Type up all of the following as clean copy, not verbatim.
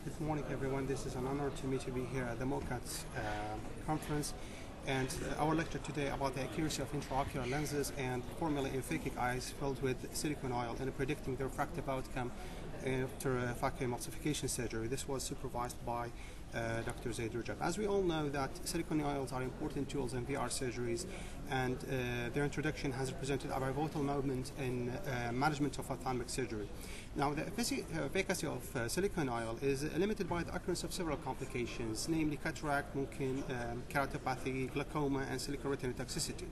Good morning, everyone. This is an honor to me to be here at the MOCAT conference, and our lecture today about the accuracy of intraocular lenses and formulae in phakic eyes filled with silicone oil in predicting the refractive outcome after phakic emulsification surgery. This was supervised by Dr.Aows. As we all know that silicone oils are important tools in VR surgeries, and their introduction has represented a pivotal moment in management of ophthalmic surgery. Now, the efficacy of silicone oil is limited by the occurrence of several complications, namely cataract, keratopathy, glaucoma, and silicoretinal toxicity.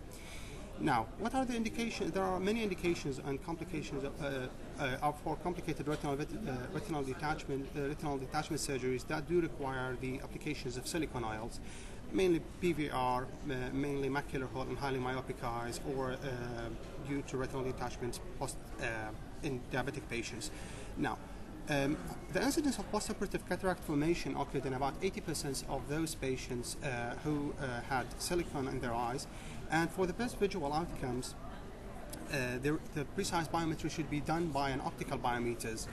Now, what are the indications? There are many indications and complications for complicated retinal detachment surgeries that do require the applications of silicone oils, mainly PVR, mainly macular hole in highly myopic eyes, or due to retinal detachment in diabetic patients. Now, the incidence of postoperative cataract formation occurred in about 80% of those patients who had silicone in their eyes, and for the best visual outcomes, the precise biometry should be done by an optical biometers,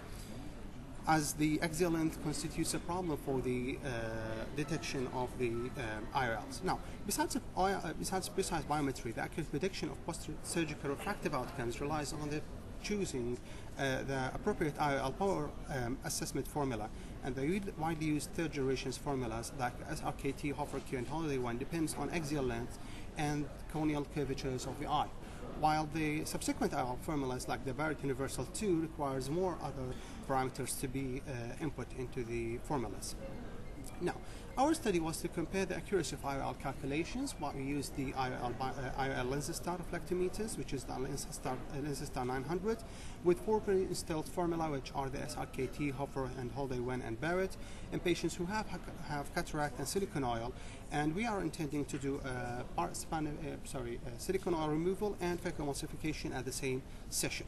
as the axial length constitutes a problem for the detection of the IOLs. Now, besides precise biometry, the accurate prediction of post-surgical refractive outcomes relies on the choosing the appropriate IOL power assessment formula, and the widely used third generation formulas like SRKT, Hofer-Q, and Holiday 1 depends on axial length and corneal curvatures of the eye, while the subsequent IOL formulas like the Barrett Universal 2 requires more other parameters to be input into the formulas. Now, our study was to compare the accuracy of IOL calculations, while we used the IOL LensaStar reflectometers, which is the LensaStar 900, with 4 pre-installed formula, which are the SRKT, Hofer, and Holiday 1, and Barrett, in patients who have cataract and silicone oil, and we are intending to do silicone oil removal and phakic emulsification at the same session.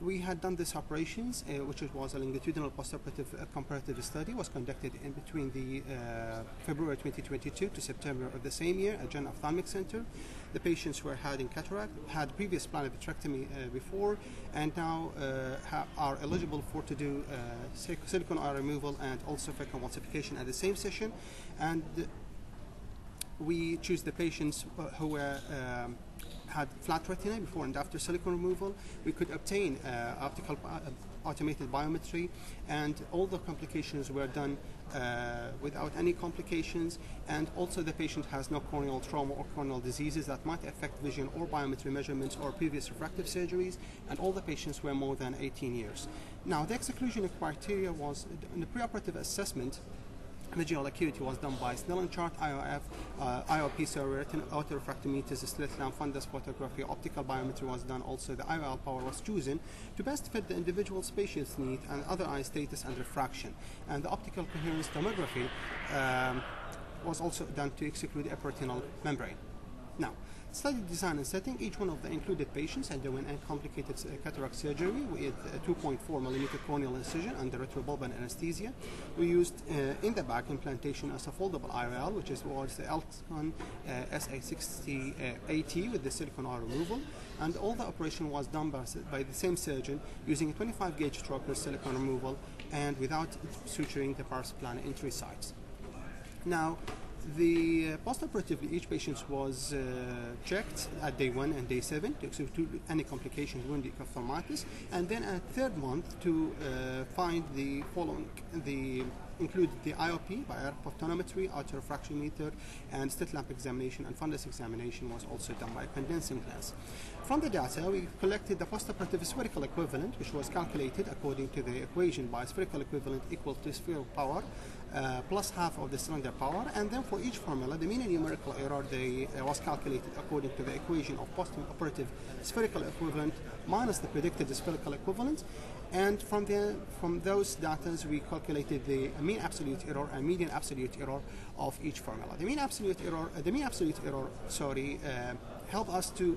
We had done these operations, which was a longitudinal postoperative comparative study, was conducted in between the February 2022 to September of the same year at General Ophthalmic Center. The patients who were having cataract had previous planned vitrectomy before, and now are eligible to do silicone oil removal and also phakic emulsification at the same session. And we choose the patients who were had flat retina before and after silicone removal. We could obtain optical automated biometry, and all the complications were done without any complications, and also the patient has no corneal trauma or corneal diseases that might affect vision or biometry measurements or previous refractive surgeries, and all the patients were more than 18 years. Now, the exclusion criteria was in the preoperative assessment. Visual acuity was done by Snellen chart, IOF, IOP, autorefractometers, slit lamp, fundus photography, optical biometry was done. Also, the IOL power was chosen to best fit the individual's patient's need and other eye status and refraction. And the optical coherence tomography was also done to exclude the epiretinal membrane. Now, study design and setting. Each one of the included patients underwent a complicated cataract surgery with a 2.4 mm corneal incision under retrobulbar anesthesia. We used in the back implantation as a foldable IOL, which was the Elcon SA60AT with the silicone oil removal, and all the operation was done by the same surgeon using a 25 gauge stroker silicone removal and without suturing the paraplanar entry sites. Now, postoperatively, each patient was checked at day 1 and day 7 to exclude any complications during the ecophthalmitis, and then at third month to find the following. Included the IOP by photonometry, autorefractometer, and slit lamp examination, and fundus examination was also done by a condensing lens. From the data, we collected the postoperative spherical equivalent, which was calculated according to the equation by spherical equivalent equal to sphere power plus half of the cylinder power, and then for each formula, the mean and numerical error was calculated according to the equation of postoperative spherical equivalent minus the predicted spherical equivalent. And from those data, we calculated the mean absolute error and median absolute error of each formula. The mean absolute error, help us to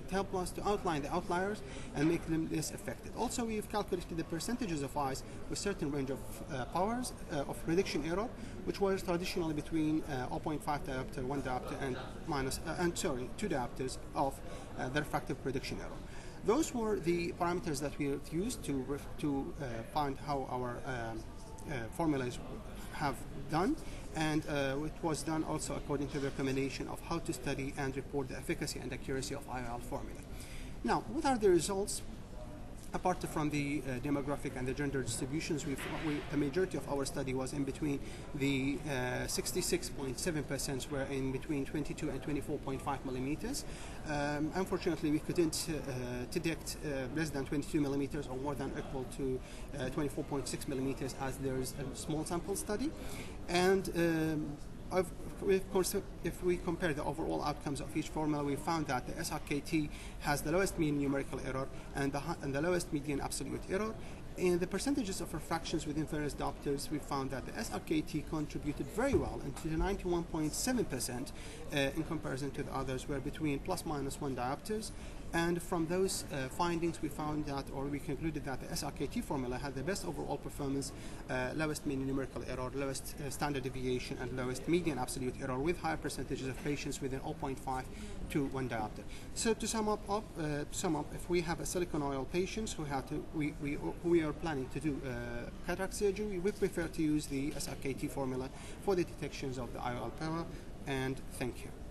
help us to outline the outliers and make them less affected. Also, we've calculated the percentages of eyes with certain range of powers of prediction error, which was traditionally between 0.5 diopter, 1 diopter, and 2 diopters of the refractive prediction error. Those were the parameters that we used to find how our formulas have done, and it was done also according to the recommendation of how to study and report the efficacy and accuracy of IOL formulae. Now, what are the results? Apart from the demographic and the gender distributions, the majority of our study was in between the 66.7% were in between 22 and 24.5 millimeters. Unfortunately, we couldn't detect less than 22 millimeters or more than equal to 24.6 millimeters, as there is a small sample study. And if we compare the overall outcomes of each formula, we found that the SRKT has the lowest mean numerical error and the lowest median absolute error. In the percentages of refractions within various diopters, we found that the SRKT contributed very well into the 91.7% in comparison to the others, were between plus minus 1 diopters. And from those findings, we found that, or we concluded that the SRKT formula had the best overall performance, lowest mean numerical error, lowest standard deviation, and lowest median absolute error, with higher percentages of patients within 0.5 to 1 diopter. So to sum up, if we have a silicone oil patients who have to, we are planning to do cataract surgery, we prefer to use the SRKT formula for the detections of the IOL power. And thank you.